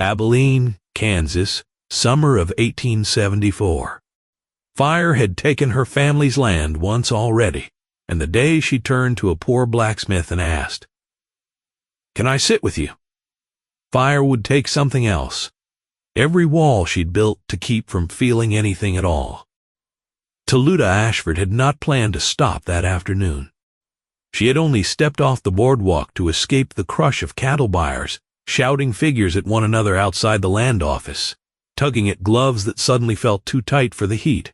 Abilene, Kansas, summer of 1874. Fire had taken her family's land once already, and the day she turned to a poor blacksmith and asked, "Can I sit with you?" Fire would take something else, every wall she'd built to keep from feeling anything at all. Luda Ashford had not planned to stop that afternoon. She had only stepped off the boardwalk to escape the crush of cattle buyers, shouting figures at one another outside the land office, tugging at gloves that suddenly felt too tight for the heat.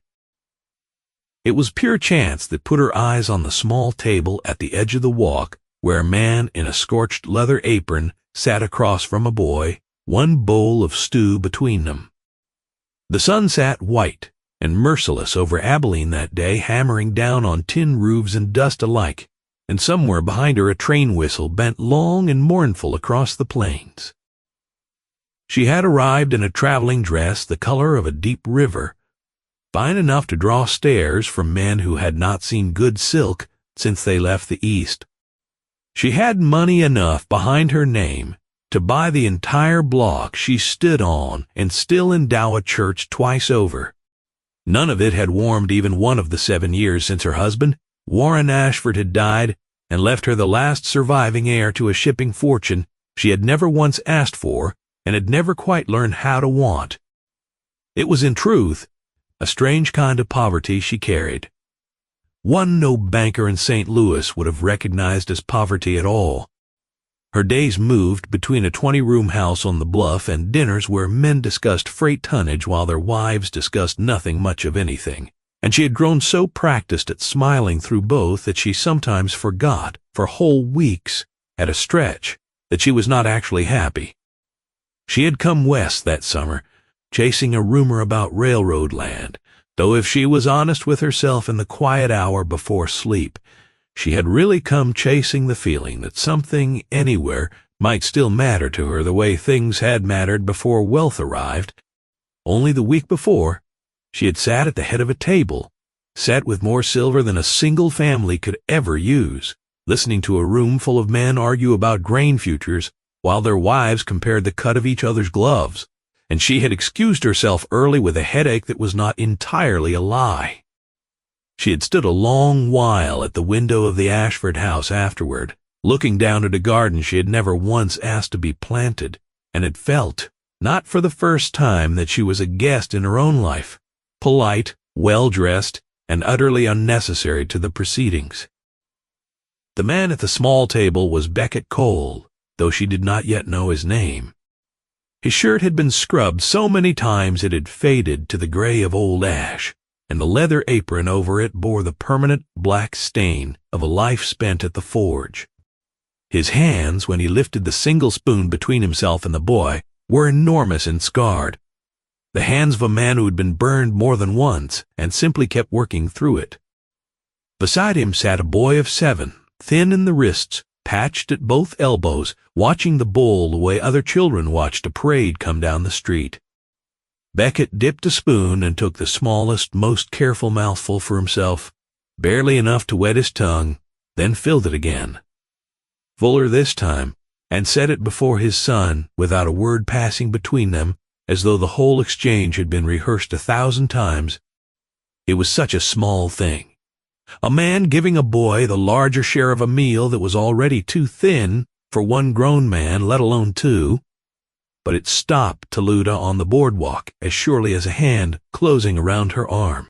It was pure chance that put her eyes on the small table at the edge of the walk where a man in a scorched leather apron sat across from a boy, one bowl of stew between them. The sun sat white and merciless over Abilene that day, hammering down on tin roofs and dust alike, and somewhere behind her a train whistle bent long and mournful across the plains. She had arrived in a traveling dress the color of a deep river, fine enough to draw stares from men who had not seen good silk since they left the East. She had money enough behind her name to buy the entire block she stood on and still endow a church twice over. None of it had warmed even one of the 7 years since her husband, Warren Ashford, had died and left her the last surviving heir to a shipping fortune she had never once asked for and had never quite learned how to want. It was, in truth, a strange kind of poverty she carried. One no banker in St. Louis would have recognized as poverty at all. Her days moved between a 20-room house on the bluff and dinners where men discussed freight tonnage while their wives discussed nothing much of anything, and she had grown so practiced at smiling through both that she sometimes forgot, for whole weeks, at a stretch, that she was not actually happy. She had come west that summer, chasing a rumor about railroad land, though if she was honest with herself in the quiet hour before sleep, she had really come chasing the feeling that something anywhere might still matter to her the way things had mattered before wealth arrived. Only the week before, she had sat at the head of a table, set with more silver than a single family could ever use, listening to a room full of men argue about grain futures while their wives compared the cut of each other's gloves, and she had excused herself early with a headache that was not entirely a lie. She had stood a long while at the window of the Ashford house afterward, looking down at a garden she had never once asked to be planted, and had felt, not for the first time, that she was a guest in her own life, polite, well-dressed, and utterly unnecessary to the proceedings. The man at the small table was Becket Cole, though she did not yet know his name. His shirt had been scrubbed so many times it had faded to the gray of old ash, and the leather apron over it bore the permanent black stain of a life spent at the forge. His hands, when he lifted the single spoon between himself and the boy, were enormous and scarred, the hands of a man who had been burned more than once and simply kept working through it. Beside him sat a boy of 7, thin in the wrists, patched at both elbows, watching the bowl the way other children watched a parade come down the street. Becket dipped a spoon and took the smallest, most careful mouthful for himself, barely enough to wet his tongue, then filled it again. Fuller this time, and set it before his son without a word passing between them, as though the whole exchange had been rehearsed 1,000 times. It was such a small thing. A man giving a boy the larger share of a meal that was already too thin for one grown man, let alone two. But it stopped Luda on the boardwalk as surely as a hand closing around her arm.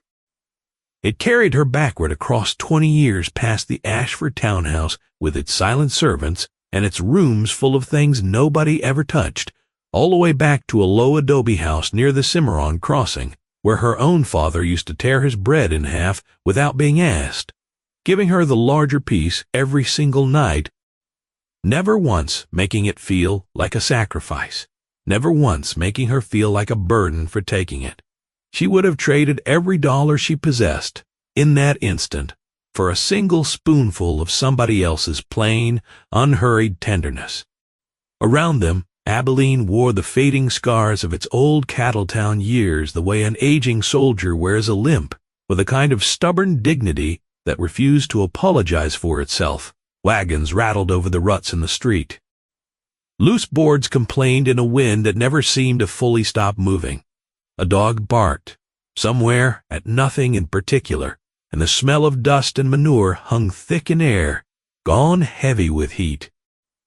It carried her backward across 20 years past the Ashford townhouse with its silent servants and its rooms full of things nobody ever touched, all the way back to a low adobe house near the Cimarron crossing, where her own father used to tear his bread in half without being asked, giving her the larger piece every single night, never once making it feel like a sacrifice, never once making her feel like a burden for taking it. She would have traded every dollar she possessed, in that instant, for a single spoonful of somebody else's plain, unhurried tenderness. Around them, Abilene wore the fading scars of its old cattle-town years the way an aging soldier wears a limp, with a kind of stubborn dignity that refused to apologize for itself. Wagons rattled over the ruts in the street. Loose boards complained in a wind that never seemed to fully stop moving. A dog barked, somewhere at nothing in particular, and the smell of dust and manure hung thick in air, gone heavy with heat.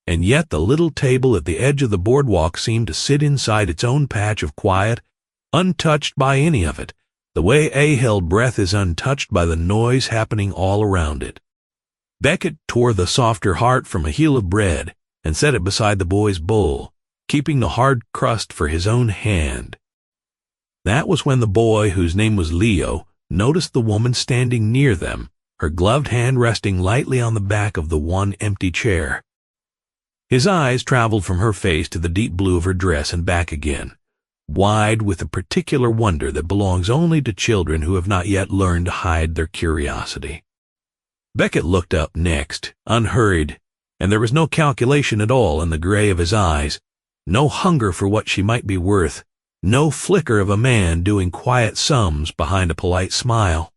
And yet the little table at the edge of the boardwalk seemed to sit inside its own patch of quiet, untouched by any of it, the way a held breath is untouched by the noise happening all around it. Beckett tore the softer heart from a heel of bread and set it beside the boy's bowl, keeping the hard crust for his own hand. That was when the boy, whose name was Leo, noticed the woman standing near them, her gloved hand resting lightly on the back of the one empty chair. His eyes traveled from her face to the deep blue of her dress and back again, wide with the particular wonder that belongs only to children who have not yet learned to hide their curiosity. Beckett looked up next, unhurried, and there was no calculation at all in the gray of his eyes, no hunger for what she might be worth, no flicker of a man doing quiet sums behind a polite smile.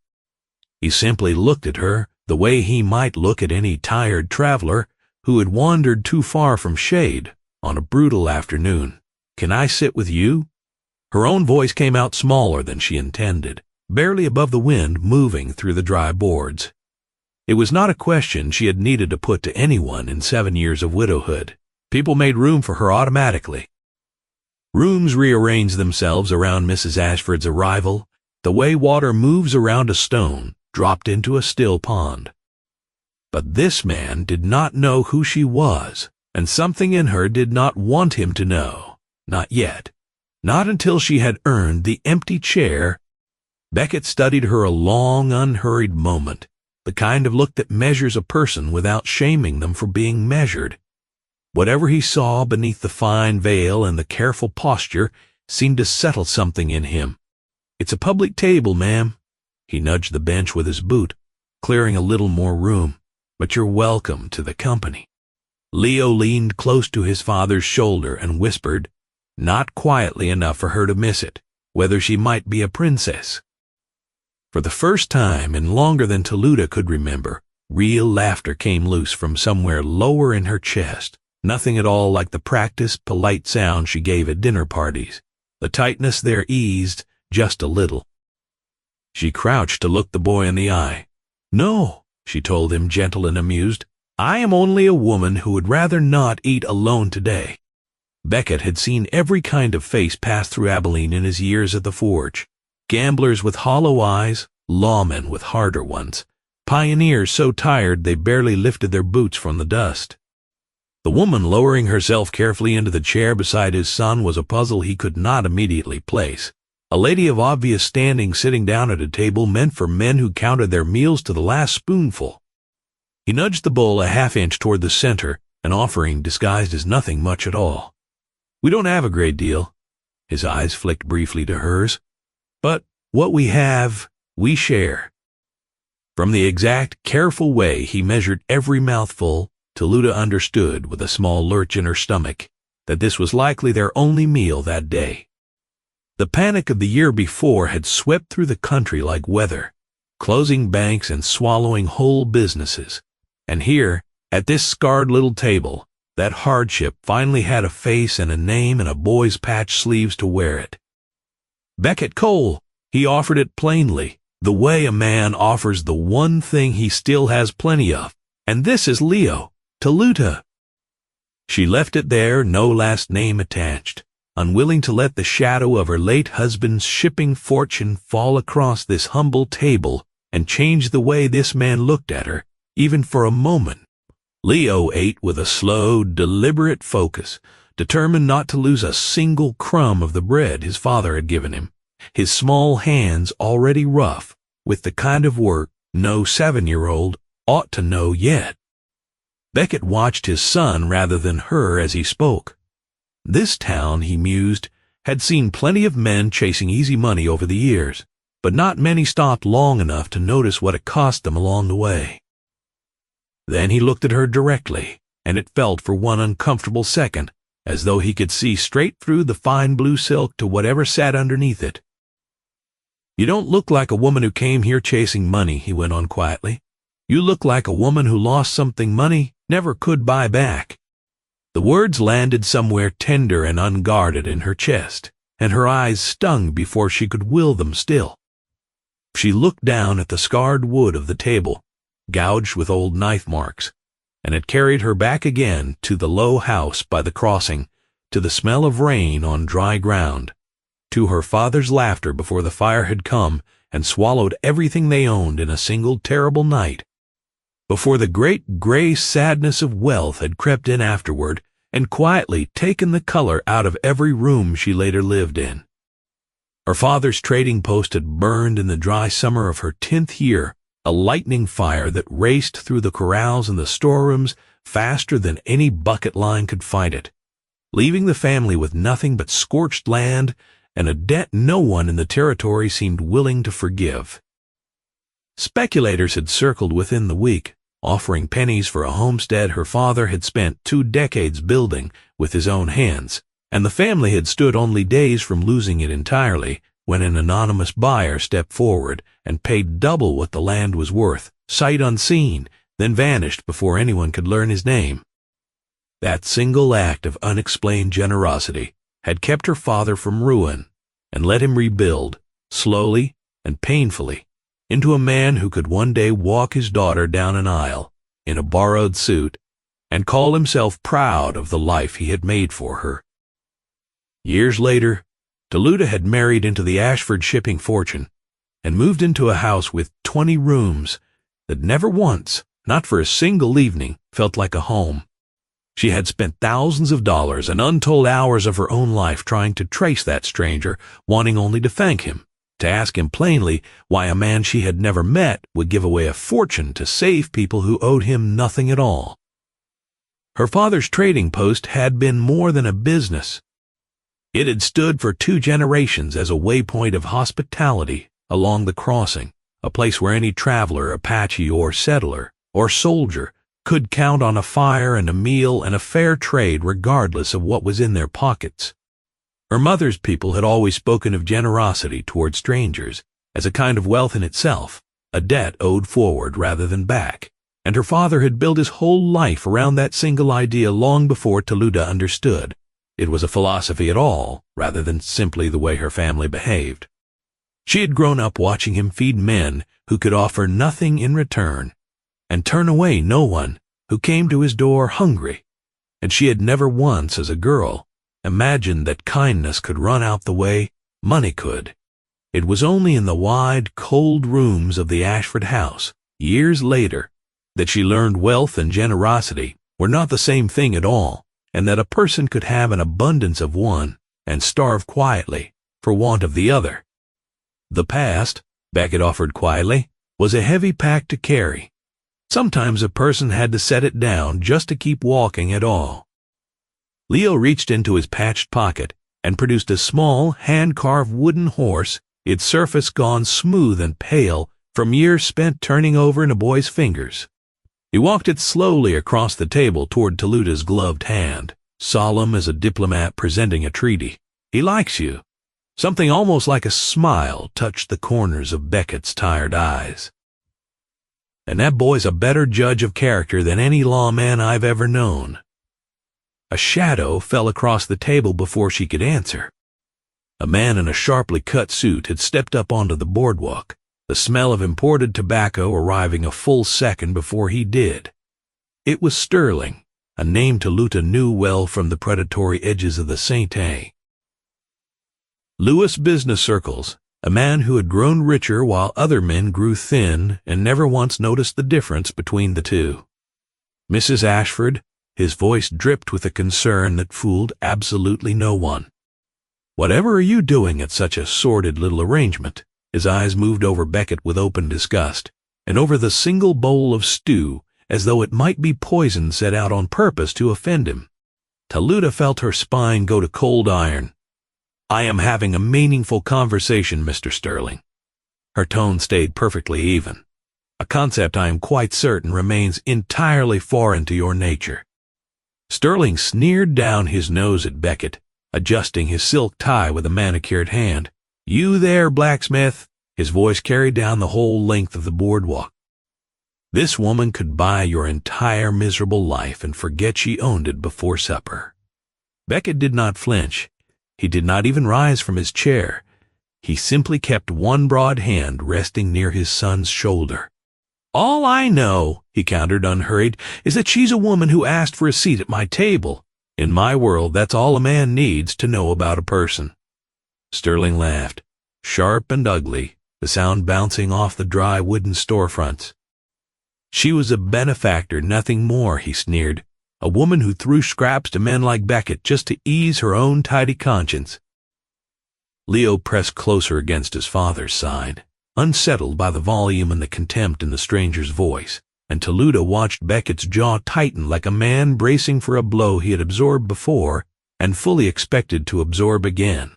He simply looked at her the way he might look at any tired traveler who had wandered too far from shade on a brutal afternoon. "Can I sit with you?" Her own voice came out smaller than she intended, barely above the wind moving through the dry boards. It was not a question she had needed to put to anyone in 7 years of widowhood. People made room for her automatically. Rooms rearranged themselves around Mrs. Ashford's arrival, the way water moves around a stone dropped into a still pond. But this man did not know who she was, and something in her did not want him to know. Not yet. Not until she had earned the empty chair. Beckett studied her a long, unhurried moment, the kind of look that measures a person without shaming them for being measured. Whatever he saw beneath the fine veil and the careful posture seemed to settle something in him. "It's a public table, ma'am." He nudged the bench with his boot, clearing a little more room. "But you're welcome to the company." Leo leaned close to his father's shoulder and whispered, not quietly enough for her to miss it, whether she might be a princess. For the first time in longer than Toluta could remember, real laughter came loose from somewhere lower in her chest, nothing at all like the practiced, polite sound she gave at dinner parties. The tightness there eased just a little. She crouched to look the boy in the eye. "No," she told him, gentle and amused. "I am only a woman who would rather not eat alone today." Beckett had seen every kind of face pass through Abilene in his years at the forge. Gamblers with hollow eyes, lawmen with harder ones, pioneers so tired they barely lifted their boots from the dust. The woman lowering herself carefully into the chair beside his son was a puzzle he could not immediately place. A lady of obvious standing sitting down at a table meant for men who counted their meals to the last spoonful. He nudged the bowl a half-inch toward the center, an offering disguised as nothing much at all. "We don't have a great deal." His eyes flicked briefly to hers. "But what we have, we share." From the exact, careful way he measured every mouthful, Toluta understood, with a small lurch in her stomach, that this was likely their only meal that day. The panic of the year before had swept through the country like weather, closing banks and swallowing whole businesses. And here, at this scarred little table, that hardship finally had a face and a name and a boy's patch sleeves to wear it. Beckett Cole, he offered it plainly, the way a man offers the one thing he still has plenty of. And this is Leo, Toluta. She left it there, no last name attached, unwilling to let the shadow of her late husband's shipping fortune fall across this humble table and change the way this man looked at her, even for a moment. Leo ate with a slow, deliberate focus, determined not to lose a single crumb of the bread his father had given him, his small hands already rough with the kind of work no 7-year-old ought to know yet. Beckett watched his son rather than her as he spoke. This town, he mused, had seen plenty of men chasing easy money over the years, but not many stopped long enough to notice what it cost them along the way. Then he looked at her directly, and it felt for one uncomfortable second as though he could see straight through the fine blue silk to whatever sat underneath it. "You don't look like a woman who came here chasing money," he went on quietly. "You look like a woman who lost something money never could buy back." The words landed somewhere tender and unguarded in her chest, and her eyes stung before she could will them still. She looked down at the scarred wood of the table, gouged with old knife marks, and it carried her back again to the low house by the crossing, to the smell of rain on dry ground, to her father's laughter before the fire had come and swallowed everything they owned in a single terrible night, before the great gray sadness of wealth had crept in afterward and quietly taken the color out of every room she later lived in. Her father's trading post had burned in the dry summer of her 10th year, a lightning fire that raced through the corrals and the storerooms faster than any bucket line could fight it, leaving the family with nothing but scorched land and a debt no one in the territory seemed willing to forgive. Speculators had circled within the week, offering pennies for a homestead her father had spent 2 decades building with his own hands, and the family had stood only days from losing it entirely when an anonymous buyer stepped forward and paid double what the land was worth, sight unseen, then vanished before anyone could learn his name. That single act of unexplained generosity had kept her father from ruin and let him rebuild, slowly and painfully, into a man who could one day walk his daughter down an aisle in a borrowed suit and call himself proud of the life he had made for her. Years later, Toluta had married into the Ashford shipping fortune and moved into a house with 20 rooms that never once, not for a single evening, felt like a home. She had spent thousands of dollars and untold hours of her own life trying to trace that stranger, wanting only to thank him, to ask him plainly why a man she had never met would give away a fortune to save people who owed him nothing at all. Her father's trading post had been more than a business. It had stood for 2 generations as a waypoint of hospitality along the crossing, a place where any traveler, Apache or settler or soldier could count on a fire and a meal and a fair trade regardless of what was in their pockets. Her mother's people had always spoken of generosity toward strangers as a kind of wealth in itself, a debt owed forward rather than back, and her father had built his whole life around that single idea long before Toluta understood it was a philosophy at all rather than simply the way her family behaved. She had grown up watching him feed men who could offer nothing in return and turn away no one who came to his door hungry, and she had never once as a girl imagined that kindness could run out the way money could. It was only in the wide, cold rooms of the Ashford house, years later, that she learned wealth and generosity were not the same thing at all, and that a person could have an abundance of one and starve quietly for want of the other. The past, Beckett offered quietly, was a heavy pack to carry. Sometimes a person had to set it down just to keep walking at all. Leo reached into his patched pocket and produced a small, hand-carved wooden horse, its surface gone smooth and pale from years spent turning over in a boy's fingers. He walked it slowly across the table toward Toluta's gloved hand, solemn as a diplomat presenting a treaty. "He likes you." Something almost like a smile touched the corners of Beckett's tired eyes. "And that boy's a better judge of character than any lawman I've ever known." A shadow fell across the table before she could answer. A man in a sharply cut suit had stepped up onto the boardwalk, the smell of imported tobacco arriving a full second before he did. It was Sterling, a name Toluta knew well from the predatory edges of the Sainte. Lewis business circles, a man who had grown richer while other men grew thin and never once noticed the difference between the two. "Mrs. Ashford," his voice dripped with a concern that fooled absolutely no one. "Whatever are you doing at such a sordid little arrangement?" His eyes moved over Beckett with open disgust, and over the single bowl of stew, as though it might be poison set out on purpose to offend him. Toluta felt her spine go to cold iron. "I am having a meaningful conversation, Mr. Sterling." Her tone stayed perfectly even. "A concept I am quite certain remains entirely foreign to your nature." Sterling sneered down his nose at Beckett, adjusting his silk tie with a manicured hand. "You there, Blacksmith?" His voice carried down the whole length of the boardwalk. This woman could buy your entire miserable life and forget she owned it before supper. Beckett did not flinch. He did not even rise from his chair. He simply kept one broad hand resting near his son's shoulder. "All I know," he countered unhurried, "is that she's a woman who asked for a seat at my table. In my world, that's all a man needs to know about a person." Sterling laughed, sharp and ugly, the sound bouncing off the dry wooden storefronts. "She was a benefactor, nothing more," he sneered. "A woman who threw scraps to men like Beckett just to ease her own tidy conscience." Leo pressed closer against his father's side, unsettled by the volume and the contempt in the stranger's voice, and Toluta watched Beckett's jaw tighten like a man bracing for a blow he had absorbed before and fully expected to absorb again.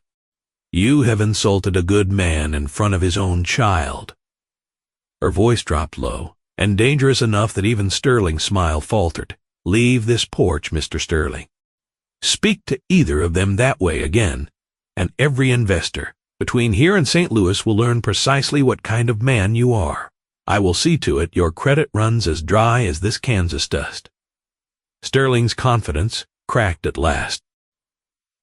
"You have insulted a good man in front of his own child." Her voice dropped low, and dangerous enough that even Sterling's smile faltered. "Leave this porch, Mr. Sterling. Speak to either of them that way again, and every investor between here and St. Louis will learn precisely what kind of man you are. I will see to it your credit runs as dry as this Kansas dust." Sterling's confidence cracked at last.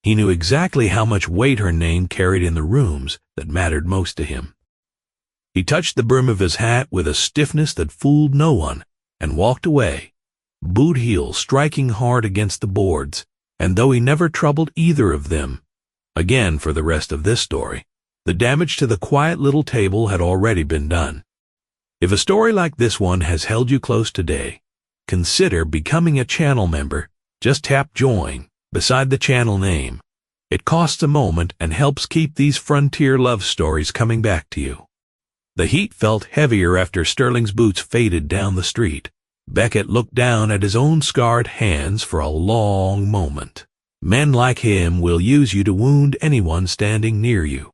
He knew exactly how much weight her name carried in the rooms that mattered most to him. He touched the brim of his hat with a stiffness that fooled no one, and walked away, boot heels striking hard against the boards, and though he never troubled either of them again for the rest of this story, the damage to the quiet little table had already been done. If a story like this one has held you close today, consider becoming a channel member. Just tap Join beside the channel name. It costs a moment and helps keep these frontier love stories coming back to you. The heat felt heavier after Sterling's boots faded down the street. Beckett looked down at his own scarred hands for a long moment. Men like him will use you to wound anyone standing near you.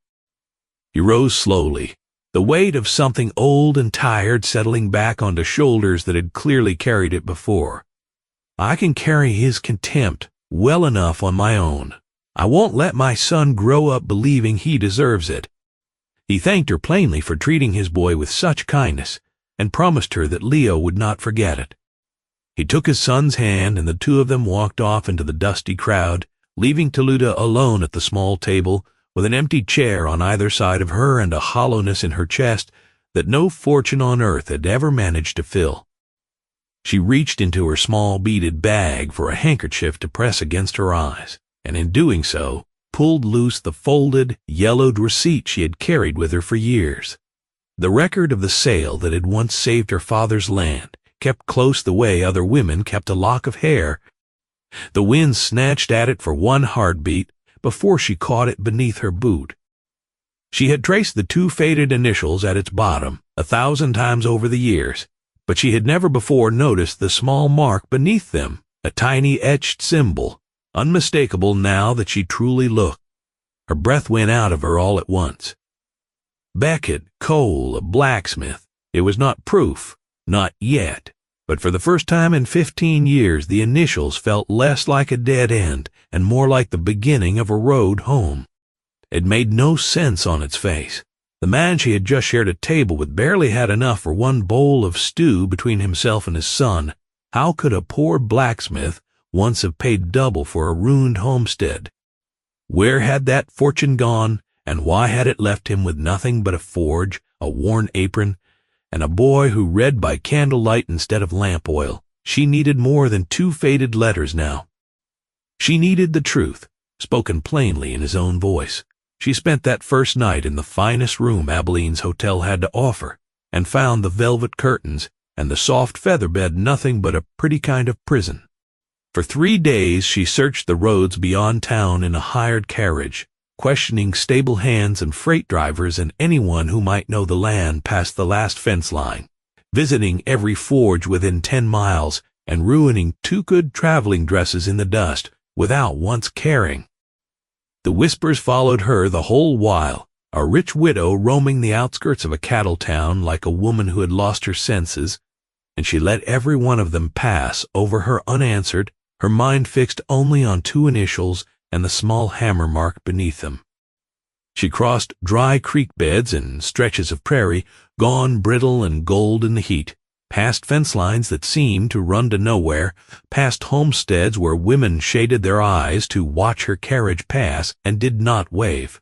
He rose slowly, the weight of something old and tired settling back onto shoulders that had clearly carried it before. "I can carry his contempt well enough on my own. I won't let my son grow up believing he deserves it." He thanked her plainly for treating his boy with such kindness, and promised her that Leo would not forget it. He took his son's hand, and the two of them walked off into the dusty crowd, leaving Toluta alone at the small table, with an empty chair on either side of her and a hollowness in her chest that no fortune on earth had ever managed to fill. She reached into her small beaded bag for a handkerchief to press against her eyes, and in doing so, pulled loose the folded, yellowed receipt she had carried with her for years. The record of the sale that had once saved her father's land, kept close the way other women kept a lock of hair. The wind snatched at it for one heartbeat before she caught it beneath her boot. She had traced the two faded initials at its bottom 1,000 times over the years, but she had never before noticed the small mark beneath them, a tiny etched symbol, unmistakable now that she truly looked. Her breath went out of her all at once. Beckett, Cole, a blacksmith. It was not proof, not yet, but for the first time in 15 years the initials felt less like a dead end and more like the beginning of a road home. It made no sense on its face. The man she had just shared a table with barely had enough for one bowl of stew between himself and his son. How could a poor blacksmith once have paid double for a ruined homestead? Where had that fortune gone, and why had it left him with nothing but a forge, a worn apron, and a boy who read by candlelight instead of lamp oil? She needed more than 2 faded letters now. She needed the truth, spoken plainly in his own voice. She spent that first night in the finest room Abilene's hotel had to offer, and found the velvet curtains and the soft feather bed nothing but a pretty kind of prison. For 3 days she searched the roads beyond town in a hired carriage, questioning stable hands and freight drivers and anyone who might know the land past the last fence line, visiting every forge within 10 miles and ruining 2 good traveling dresses in the dust without once caring. The whispers followed her the whole while, a rich widow roaming the outskirts of a cattle town like a woman who had lost her senses, and she let every one of them pass over her unanswered, her mind fixed only on 2 initials and the small hammer mark beneath them. She crossed dry creek beds and stretches of prairie, gone brittle and gold in the heat, past fence lines that seemed to run to nowhere, past homesteads where women shaded their eyes to watch her carriage pass and did not wave.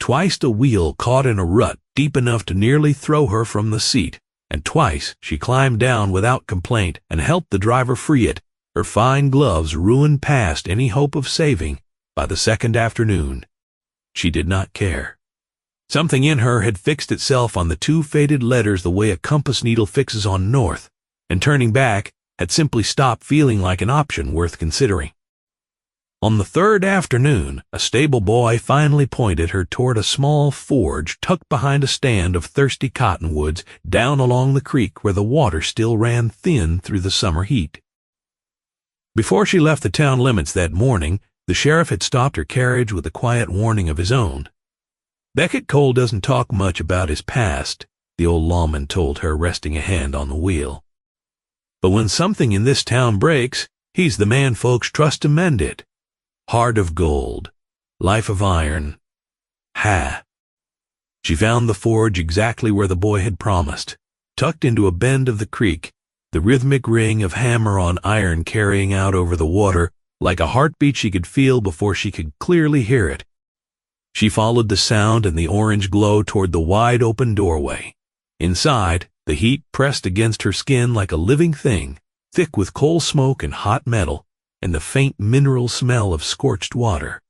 Twice the wheel caught in a rut deep enough to nearly throw her from the seat, and twice she climbed down without complaint and helped the driver free it, her fine gloves ruined past any hope of saving by the second afternoon. She did not care. Something in her had fixed itself on the two faded letters the way a compass needle fixes on north, and turning back had simply stopped feeling like an option worth considering. On the third afternoon, a stable boy finally pointed her toward a small forge tucked behind a stand of thirsty cottonwoods down along the creek where the water still ran thin through the summer heat. Before she left the town limits that morning, the sheriff had stopped her carriage with a quiet warning of his own. "Becket Cole doesn't talk much about his past," the old lawman told her, resting a hand on the wheel. "But when something in this town breaks, he's the man folks trust to mend it. Heart of gold, life of iron. Ha!" She found the forge exactly where the boy had promised, tucked into a bend of the creek, the rhythmic ring of hammer on iron carrying out over the water like a heartbeat she could feel before she could clearly hear it. She followed the sound and the orange glow toward the wide-open doorway. Inside, the heat pressed against her skin like a living thing, thick with coal smoke and hot metal, and the faint mineral smell of scorched water.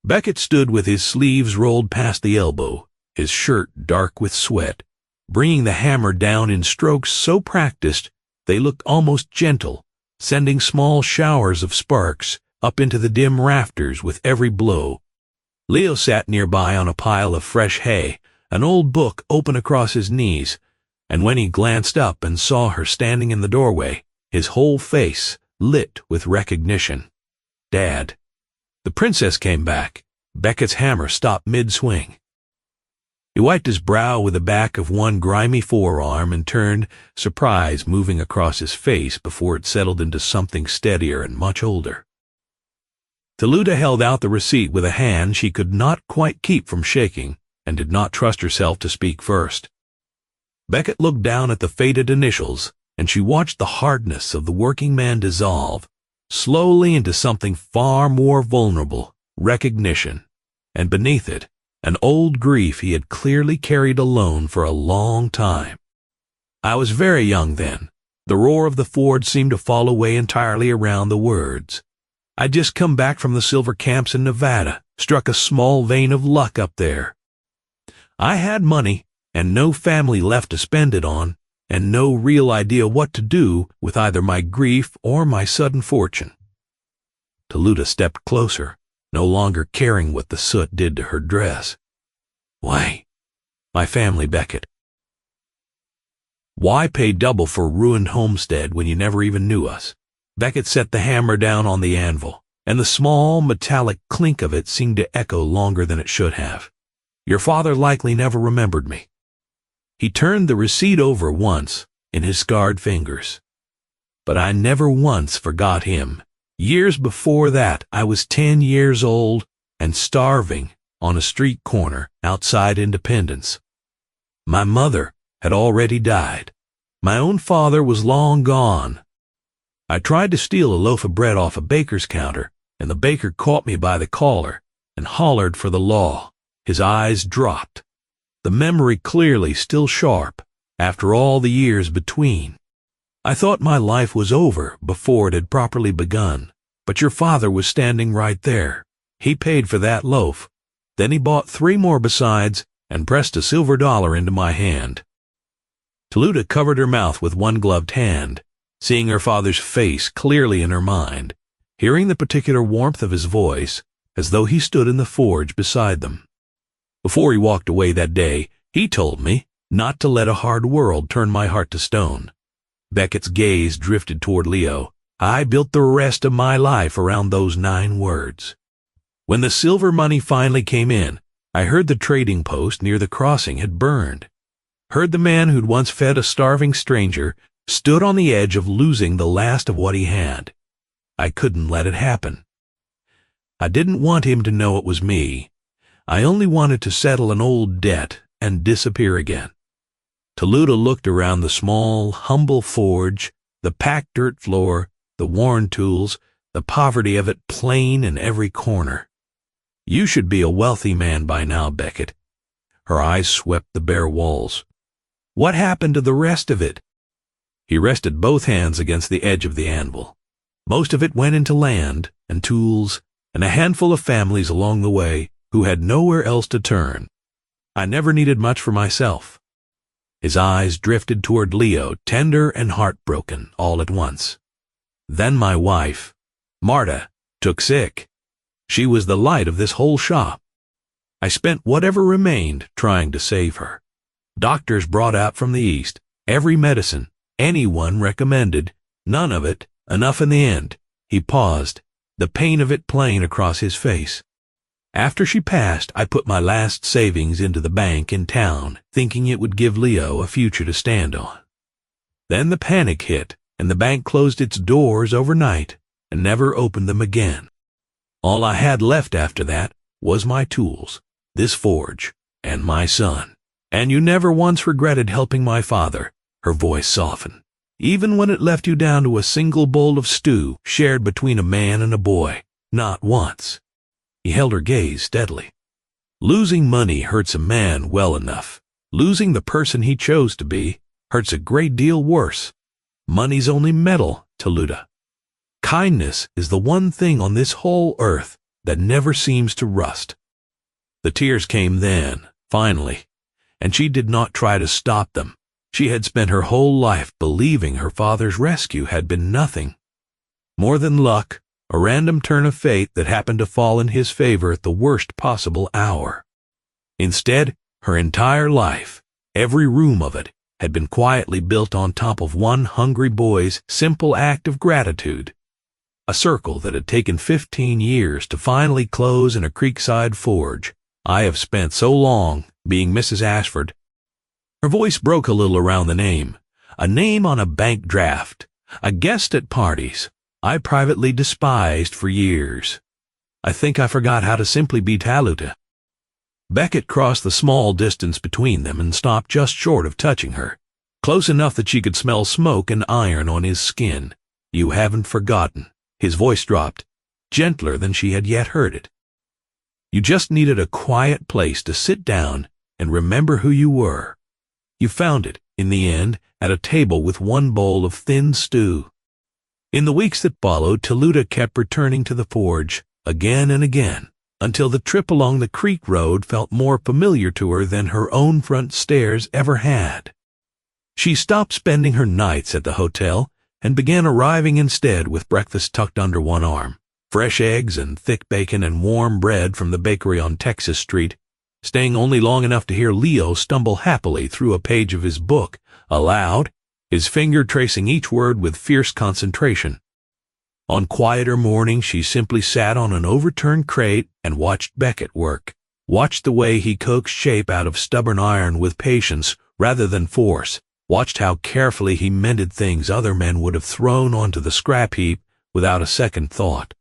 Becket stood with his sleeves rolled past the elbow, his shirt dark with sweat, bringing the hammer down in strokes so practiced they looked almost gentle, sending small showers of sparks up into the dim rafters with every blow. Leo sat nearby on a pile of fresh hay, an old book open across his knees, and when he glanced up and saw her standing in the doorway, his whole face lit with recognition. "Dad." The princess came back. Becket's hammer stopped mid-swing. He wiped his brow with the back of one grimy forearm and turned, surprise moving across his face before it settled into something steadier and much older. Toluta held out the receipt with a hand she could not quite keep from shaking, and did not trust herself to speak first. Becket looked down at the faded initials, and she watched the hardness of the working man dissolve, slowly into something far more vulnerable, recognition, and beneath it, an old grief he had clearly carried alone for a long time. "I was very young then. The roar of the forge seemed to fall away entirely around the words. I'd just come back from the silver camps in Nevada, struck a small vein of luck up there. I had money, and no family left to spend it on, and no real idea what to do with either my grief or my sudden fortune." Toluta stepped closer, no longer caring what the soot did to her dress. "Why, my family, Becket. Why pay double for a ruined homestead when you never even knew us?" Becket set the hammer down on the anvil, and the small metallic clink of it seemed to echo longer than it should have. "Your father likely never remembered me." He turned the receipt over once in his scarred fingers. "But I never once forgot him. Years before that, I was 10 years old and starving on a street corner outside Independence. My mother had already died. My own father was long gone. I tried to steal a loaf of bread off a baker's counter, and the baker caught me by the collar and hollered for the law. His eyes dropped, the memory clearly still sharp after all the years between. I thought my life was over before it had properly begun, but your father was standing right there. He paid for that loaf. Then he bought 3 more besides and pressed a silver dollar into my hand." Toluta covered her mouth with one gloved hand, seeing her father's face clearly in her mind, hearing the particular warmth of his voice, as though he stood in the forge beside them. Before he walked away that day, he told me not to let a hard world turn my heart to stone. Becket's gaze drifted toward Leo. I built the rest of my life around those 9 words. When the silver money finally came in, I heard the trading post near the crossing had burned. Heard the man who'd once fed a starving stranger stood on the edge of losing the last of what he had. I couldn't let it happen. I didn't want him to know it was me. I only wanted to settle an old debt and disappear again. Toluta looked around the small, humble forge, the packed dirt floor, the worn tools, the poverty of it plain in every corner. "You should be a wealthy man by now, Beckett." Her eyes swept the bare walls. "What happened to the rest of it?" He rested both hands against the edge of the anvil. "Most of it went into land and tools and a handful of families along the way who had nowhere else to turn. I never needed much for myself." His eyes drifted toward Leo, tender and heartbroken all at once. "Then my wife, Marta, took sick. She was the light of this whole shop. I spent whatever remained trying to save her. Doctors brought out from the East, every medicine anyone recommended, none of it enough in the end." He paused, the pain of it plain across his face. "After she passed, I put my last savings into the bank in town, thinking it would give Leo a future to stand on. Then the panic hit, and the bank closed its doors overnight and never opened them again. All I had left after that was my tools, this forge, and my son. And you never once regretted helping my father," her voice softened, "even when it left you down to a single bowl of stew shared between a man and a boy. Not once." He held her gaze steadily. "Losing money hurts a man well enough. Losing the person he chose to be hurts a great deal worse. Money's only metal, Toluta. Kindness is the one thing on this whole earth that never seems to rust." The tears came then, finally, and she did not try to stop them. She had spent her whole life believing her father's rescue had been nothing more than luck, a random turn of fate that happened to fall in his favor at the worst possible hour. Instead, her entire life, every room of it, had been quietly built on top of one hungry boy's simple act of gratitude. A circle that had taken 15 years to finally close in a creekside forge. "I have spent so long being Mrs. Ashford." Her voice broke a little around the name. "A name on a bank draft. A guest at parties. I privately despised for years. I think I forgot how to simply be Toluta." Beckett crossed the small distance between them and stopped just short of touching her, close enough that she could smell smoke and iron on his skin. "You haven't forgotten." His voice dropped, gentler than she had yet heard it. "You just needed a quiet place to sit down and remember who you were. You found it, in the end, at a table with one bowl of thin stew." In the weeks that followed, Toluta kept returning to the forge again and again, until the trip along the creek road felt more familiar to her than her own front stairs ever had. She stopped spending her nights at the hotel and began arriving instead with breakfast tucked under one arm, fresh eggs and thick bacon and warm bread from the bakery on Texas Street, staying only long enough to hear Leo stumble happily through a page of his book, aloud, his finger tracing each word with fierce concentration. On quieter mornings, she simply sat on an overturned crate and watched Beckett work, watched the way he coaxed shape out of stubborn iron with patience rather than force, watched how carefully he mended things other men would have thrown onto the scrap heap without a second thought.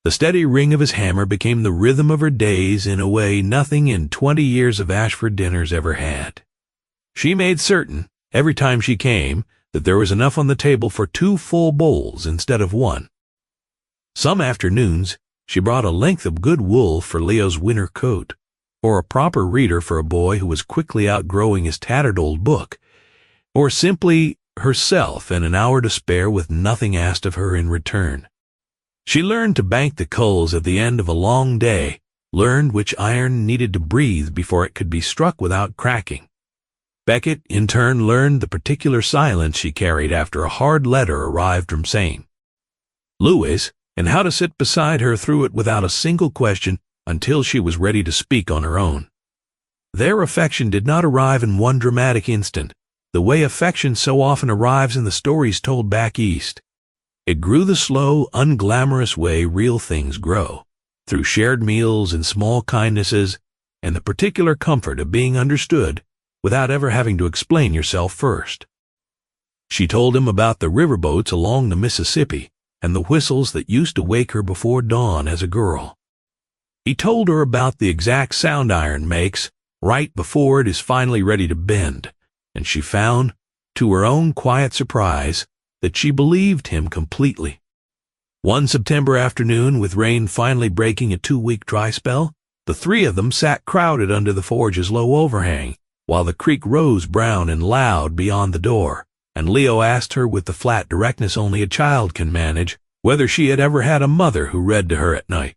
The steady ring of his hammer became the rhythm of her days in a way nothing in 20 years of Ashford dinners ever had. She made certain, every time she came, that there was enough on the table for 2 full bowls instead of 1. Some afternoons, she brought a length of good wool for Leo's winter coat, or a proper reader for a boy who was quickly outgrowing his tattered old book, or simply herself and an hour to spare with nothing asked of her in return. She learned to bank the coals at the end of a long day, learned which iron needed to breathe before it could be struck without cracking. Beckett, in turn, learned the particular silence she carried after a hard letter arrived from Sane. Louis, and how to sit beside her through it without a single question until she was ready to speak on her own. Their affection did not arrive in one dramatic instant, the way affection so often arrives in the stories told back east. It grew the slow, unglamorous way real things grow, through shared meals and small kindnesses, and the particular comfort of being understood without ever having to explain yourself first. She told him about the riverboats along the Mississippi and the whistles that used to wake her before dawn as a girl. He told her about the exact sound iron makes right before it is finally ready to bend, and she found, to her own quiet surprise, that she believed him completely. One September afternoon, with rain finally breaking a 2-week dry spell, the three of them sat crowded under the forge's low overhang, while the creak rose brown and loud beyond the door, and Leo asked her with the flat directness only a child can manage whether she had ever had a mother who read to her at night.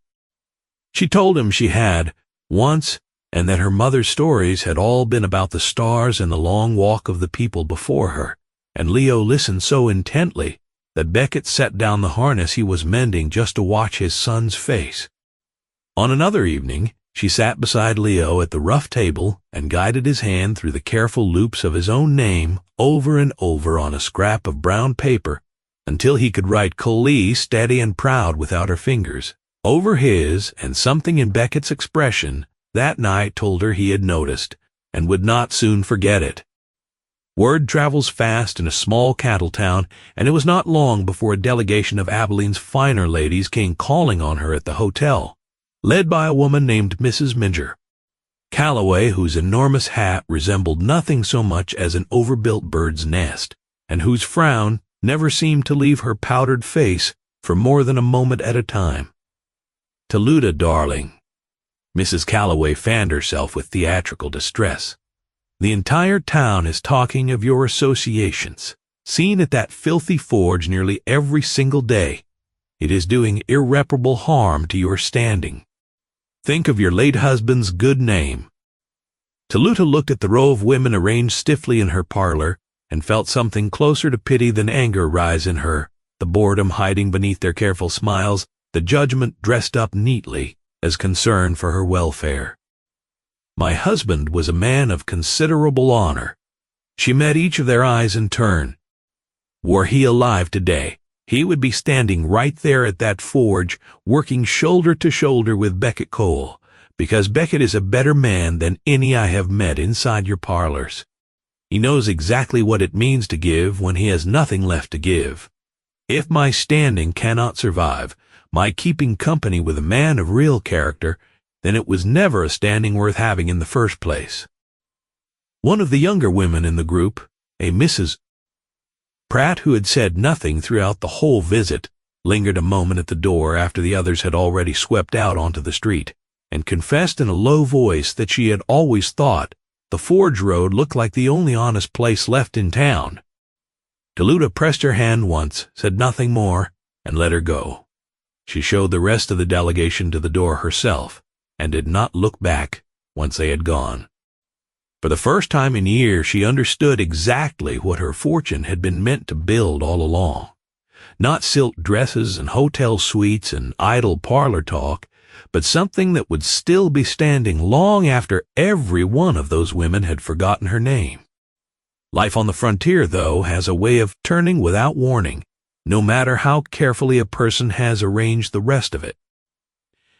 She told him she had, once, and that her mother's stories had all been about the stars and the long walk of the people before her, and Leo listened so intently that Beckett set down the harness he was mending just to watch his son's face. On another evening, she sat beside Leo at the rough table and guided his hand through the careful loops of his own name over and over on a scrap of brown paper until he could write Coley steady and proud without her fingers over his, and something in Beckett's expression that night told her he had noticed and would not soon forget it. Word travels fast in a small cattle town, and it was not long before a delegation of Abilene's finer ladies came calling on her at the hotel, led by a woman named Mrs. Minger. Calloway, whose enormous hat resembled nothing so much as an overbuilt bird's nest, and whose frown never seemed to leave her powdered face for more than a moment at a time. "Toluta, darling." Mrs. Calloway fanned herself with theatrical distress. "The entire town is talking of your associations, seen at that filthy forge nearly every single day. It is doing irreparable harm to your standing. Think of your late husband's good name." Toluta looked at the row of women arranged stiffly in her parlor and felt something closer to pity than anger rise in her, the boredom hiding beneath their careful smiles, the judgment dressed up neatly as concern for her welfare. "My husband was a man of considerable honor." She met each of their eyes in turn. "Were he alive today, he would be standing right there at that forge, working shoulder to shoulder with Beckett Cole, because Beckett is a better man than any I have met inside your parlors. He knows exactly what it means to give when he has nothing left to give. If my standing cannot survive my keeping company with a man of real character, then it was never a standing worth having in the first place." One of the younger women in the group, a Mrs. Pratt, who had said nothing throughout the whole visit, lingered a moment at the door after the others had already swept out onto the street, and confessed in a low voice that she had always thought the Forge Road looked like the only honest place left in town. Toluta pressed her hand once, said nothing more, and let her go. She showed the rest of the delegation to the door herself, and did not look back once they had gone. For the first time in years she understood exactly what her fortune had been meant to build all along. Not silk dresses and hotel suites and idle parlor talk, but something that would still be standing long after every one of those women had forgotten her name. Life on the frontier, though, has a way of turning without warning, no matter how carefully a person has arranged the rest of it.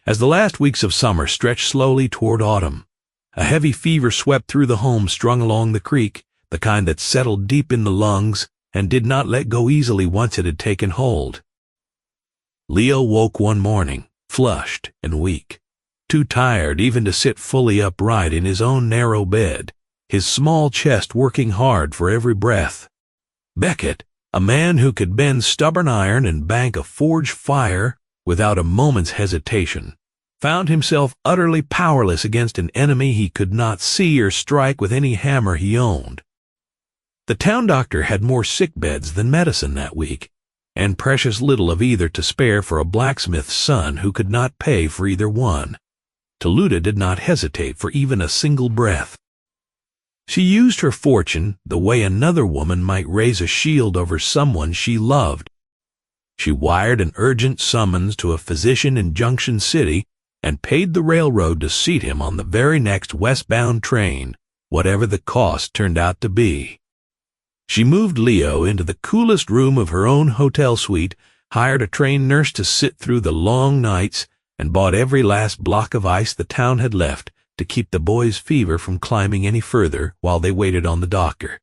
As the last weeks of summer stretched slowly toward autumn, a heavy fever swept through the home strung along the creek, the kind that settled deep in the lungs and did not let go easily once it had taken hold. Leo woke one morning, flushed and weak, too tired even to sit fully upright in his own narrow bed, his small chest working hard for every breath. Beckett, a man who could bend stubborn iron and bank a forge fire without a moment's hesitation, found himself utterly powerless against an enemy he could not see or strike with any hammer he owned. The town doctor had more sick beds than medicine that week, and precious little of either to spare for a blacksmith's son who could not pay for either one. Toluta did not hesitate for even a single breath. She used her fortune the way another woman might raise a shield over someone she loved. She wired an urgent summons to a physician in Junction City and paid the railroad to seat him on the very next westbound train, whatever the cost turned out to be. She moved Leo into the coolest room of her own hotel suite, hired a trained nurse to sit through the long nights, and bought every last block of ice the town had left to keep the boy's fever from climbing any further while they waited on the doctor.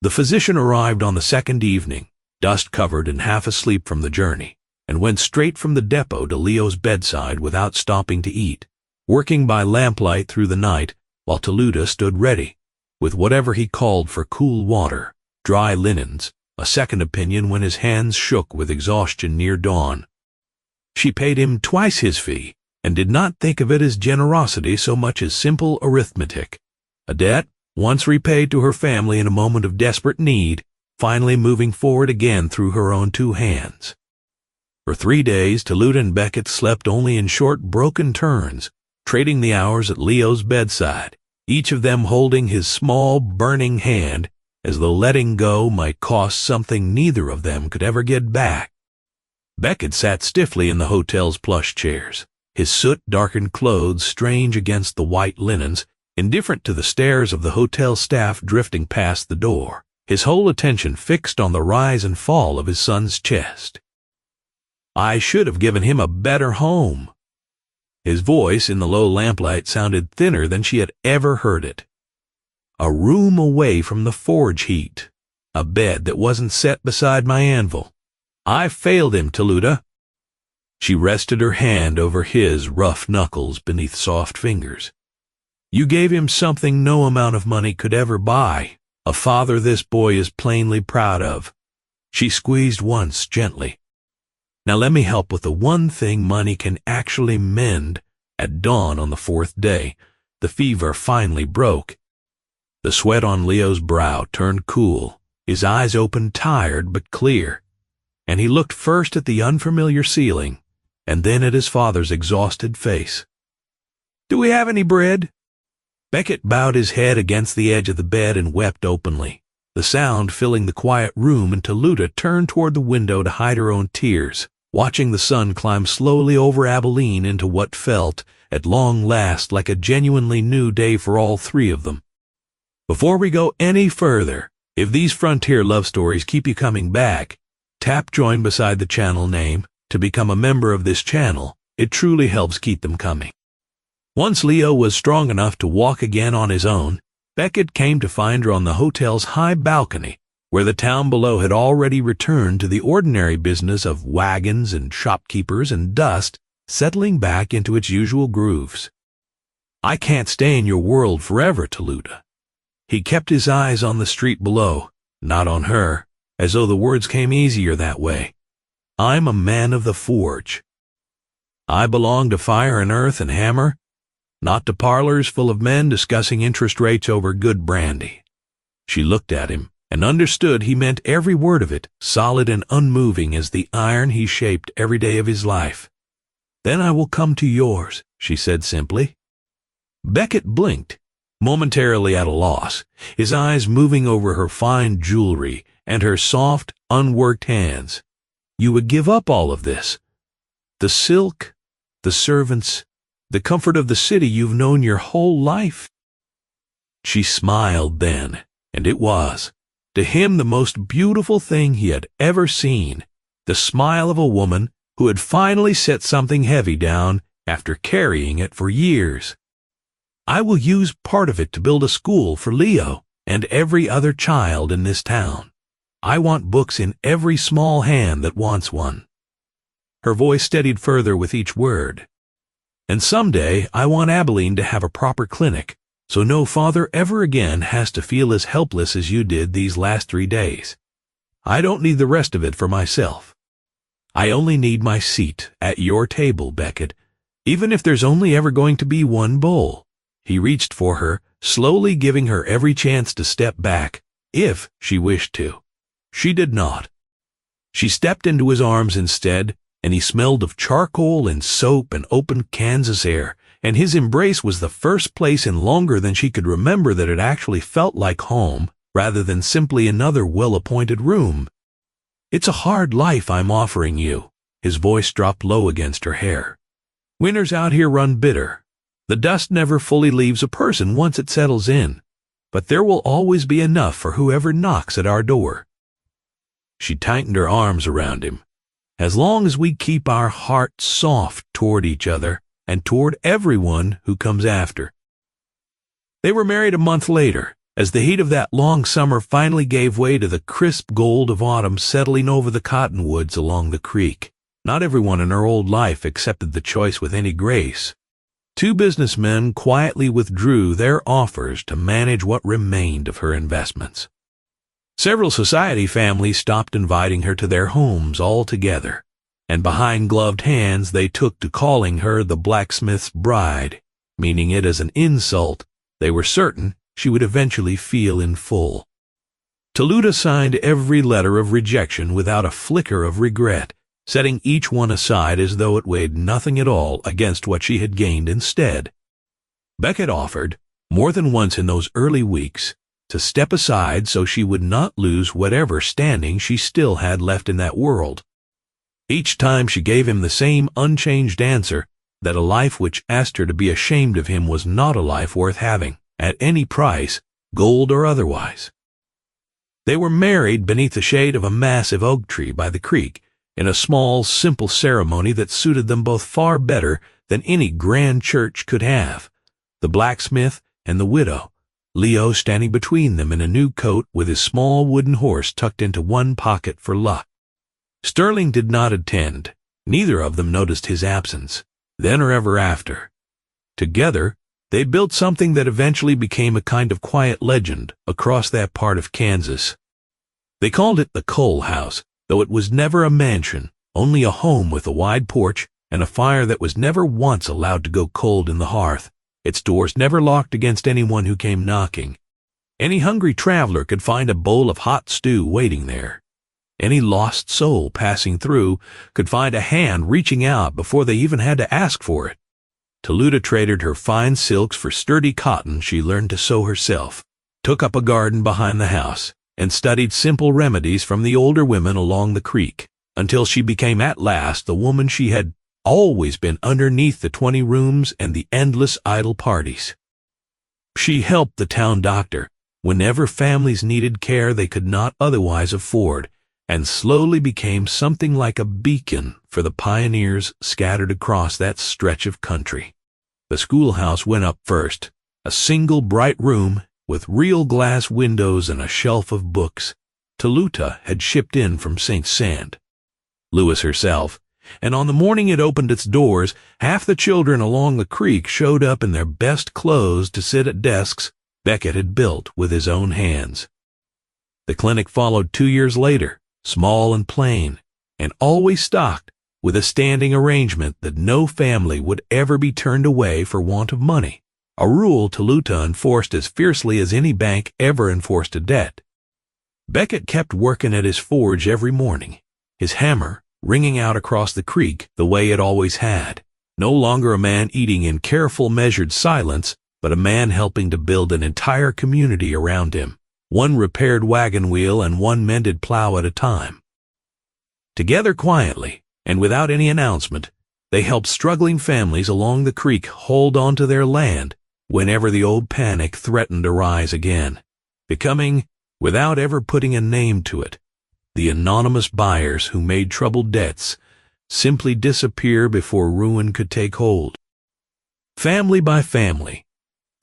The physician arrived on the second evening, dust-covered and half asleep from the journey, and went straight from the depot to Leo's bedside without stopping to eat, working by lamplight through the night while Toluta stood ready, with whatever he called for cool water, dry linens, a second opinion when his hands shook with exhaustion near dawn. She paid him twice his fee, and did not think of it as generosity so much as simple arithmetic. A debt, once repaid to her family in a moment of desperate need, finally moving forward again through her own two hands. For 3 days, Toluta and Beckett slept only in short, broken turns, trading the hours at Leo's bedside, each of them holding his small, burning hand, as though letting go might cost something neither of them could ever get back. Beckett sat stiffly in the hotel's plush chairs, his soot-darkened clothes strange against the white linens, indifferent to the stares of the hotel staff drifting past the door, his whole attention fixed on the rise and fall of his son's chest. "I should have given him a better home." His voice in the low lamplight sounded thinner than she had ever heard it. "A room away from the forge heat, a bed that wasn't set beside my anvil. I failed him, Toluta." She rested her hand over his rough knuckles beneath soft fingers. "You gave him something no amount of money could ever buy, a father this boy is plainly proud of." She squeezed once gently. "Now let me help with the one thing money can actually mend." At dawn on the 4th day, the fever finally broke. The sweat on Leo's brow turned cool, his eyes opened tired but clear, and he looked first at the unfamiliar ceiling, and then at his father's exhausted face. "Do we have any bread?" Beckett bowed his head against the edge of the bed and wept openly, the sound filling the quiet room, and Toluta turned toward the window to hide her own tears, watching the sun climb slowly over Abilene into what felt, at long last, like a genuinely new day for all three of them. Before we go any further, if these frontier love stories keep you coming back, tap join beside the channel name to become a member of this channel. It truly helps keep them coming. Once Leo was strong enough to walk again on his own, Beckett came to find her on the hotel's high balcony, where the town below had already returned to the ordinary business of wagons and shopkeepers and dust settling back into its usual grooves. "I can't stay in your world forever, Toluta." He kept his eyes on the street below, not on her, as though the words came easier that way. "I'm a man of the forge. I belong to fire and earth and hammer, not to parlors full of men discussing interest rates over good brandy." She looked at him and understood he meant every word of it, solid and unmoving as the iron he shaped every day of his life. "Then I will come to yours," she said simply. Beckett blinked, momentarily at a loss, his eyes moving over her fine jewelry and her soft, unworked hands. "You would give up all of this? The silk, the servants, the comfort of the city you've known your whole life?" She smiled then, and it was, to him, the most beautiful thing he had ever seen, the smile of a woman who had finally set something heavy down after carrying it for years. "I will use part of it to build a school for Leo and every other child in this town. I want books in every small hand that wants one." Her voice steadied further with each word. "And someday I want Abilene to have a proper clinic, so no father ever again has to feel as helpless as you did these last 3 days. I don't need the rest of it for myself. I only need my seat at your table, Beckett, even if there's only ever going to be one bowl." He reached for her, slowly giving her every chance to step back, if she wished to. She did not. She stepped into his arms instead, and he smelled of charcoal and soap and open Kansas air, and his embrace was the first place in longer than she could remember that it actually felt like home, rather than simply another well-appointed room. "It's a hard life I'm offering you." His voice dropped low against her hair. "Winters out here run bitter. The dust never fully leaves a person once it settles in, but there will always be enough for whoever knocks at our door." She tightened her arms around him. "As long as we keep our hearts soft toward each other and toward everyone who comes after." They were married a month later, as the heat of that long summer finally gave way to the crisp gold of autumn settling over the cottonwoods along the creek. Not everyone in her old life accepted the choice with any grace. Two businessmen quietly withdrew their offers to manage what remained of her investments. Several society families stopped inviting her to their homes altogether, and behind gloved hands they took to calling her the blacksmith's bride, meaning it as an insult they were certain she would eventually feel in full. Toluta signed every letter of rejection without a flicker of regret, setting each one aside as though it weighed nothing at all against what she had gained instead. Beckett offered, more than once in those early weeks, to step aside so she would not lose whatever standing she still had left in that world. Each time she gave him the same unchanged answer, that a life which asked her to be ashamed of him was not a life worth having, at any price, gold or otherwise. They were married beneath the shade of a massive oak tree by the creek, in a small, simple ceremony that suited them both far better than any grand church could have, the blacksmith and the widow, Leo standing between them in a new coat with his small wooden horse tucked into one pocket for luck. Sterling did not attend. Neither of them noticed his absence, then or ever after. Together, they built something that eventually became a kind of quiet legend across that part of Kansas. They called it the Coal House, though it was never a mansion, only a home with a wide porch and a fire that was never once allowed to go cold in the hearth, its doors never locked against anyone who came knocking. Any hungry traveler could find a bowl of hot stew waiting there. Any lost soul passing through could find a hand reaching out before they even had to ask for it. Toluta traded her fine silks for sturdy cotton she learned to sew herself, took up a garden behind the house, and studied simple remedies from the older women along the creek, until she became at last the woman she had always been underneath the 20 rooms and the endless idle parties. She helped the town doctor whenever families needed care they could not otherwise afford, and slowly became something like a beacon for the pioneers scattered across that stretch of country. The schoolhouse went up first, a single bright room with real glass windows and a shelf of books. Toluta had shipped in from St. Sand, Louis herself, and on the morning it opened its doors, half the children along the creek showed up in their best clothes to sit at desks Beckett had built with his own hands. The clinic followed 2 years later, small and plain, and always stocked with a standing arrangement that no family would ever be turned away for want of money, a rule Toluta enforced as fiercely as any bank ever enforced a debt. Beckett kept working at his forge every morning, his hammer ringing out across the creek the way it always had, no longer a man eating in careful measured silence, but a man helping to build an entire community around him, one repaired wagon wheel and one mended plow at a time. Together quietly, and without any announcement, they helped struggling families along the creek hold on to their land whenever the old panic threatened to rise again, becoming, without ever putting a name to it, the anonymous buyers who made troubled debts simply disappear before ruin could take hold. Family by family,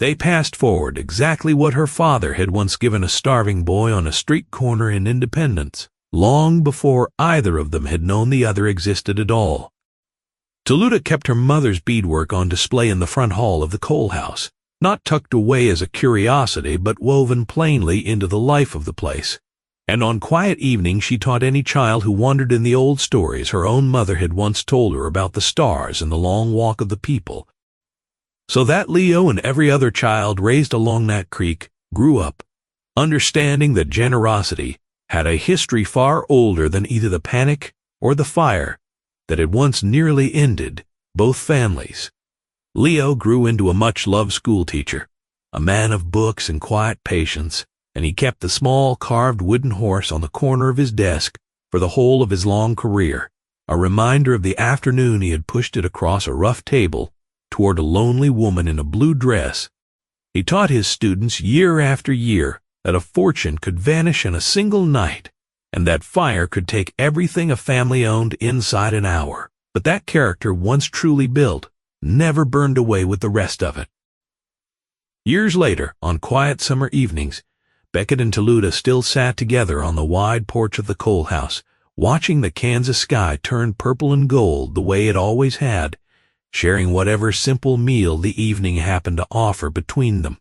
they passed forward exactly what her father had once given a starving boy on a street corner in Independence, long before either of them had known the other existed at all. Toluta kept her mother's beadwork on display in the front hall of the coal house, not tucked away as a curiosity but woven plainly into the life of the place. And on quiet evenings she taught any child who wondered in the old stories her own mother had once told her about the stars and the long walk of the people. So that Leo and every other child raised along that creek grew up, understanding that generosity had a history far older than either the panic or the fire that had once nearly ended both families. Leo grew into a much-loved schoolteacher, a man of books and quiet patience, and he kept the small carved wooden horse on the corner of his desk for the whole of his long career, a reminder of the afternoon he had pushed it across a rough table toward a lonely woman in a blue dress. He taught his students year after year that a fortune could vanish in a single night, and that fire could take everything a family owned inside an hour, but that character once truly built never burned away with the rest of it. Years later, on quiet summer evenings, Beckett and Toluta still sat together on the wide porch of the coal house, watching the Kansas sky turn purple and gold the way it always had, sharing whatever simple meal the evening happened to offer between them.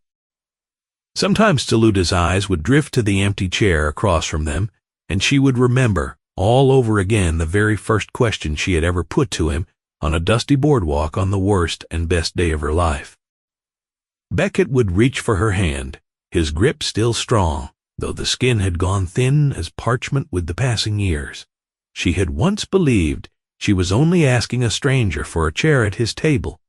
Sometimes Taluta's eyes would drift to the empty chair across from them, and she would remember all over again the very first question she had ever put to him on a dusty boardwalk on the worst and best day of her life. Beckett would reach for her hand, his grip still strong, though the skin had gone thin as parchment with the passing years. She had once believed she was only asking a stranger for a chair at his table.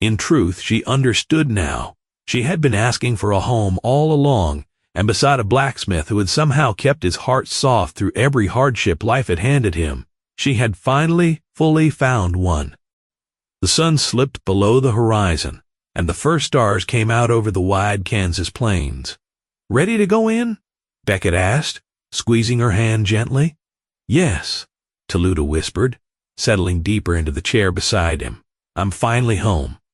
In truth, she understood now. She had been asking for a home all along, and beside a blacksmith who had somehow kept his heart soft through every hardship life had handed him, she had finally, fully found one. The sun slipped below the horizon, and the first stars came out over the wide Kansas plains. "Ready to go in?" Beckett asked, squeezing her hand gently. "Yes," Taluta whispered, settling deeper into the chair beside him. "I'm finally home."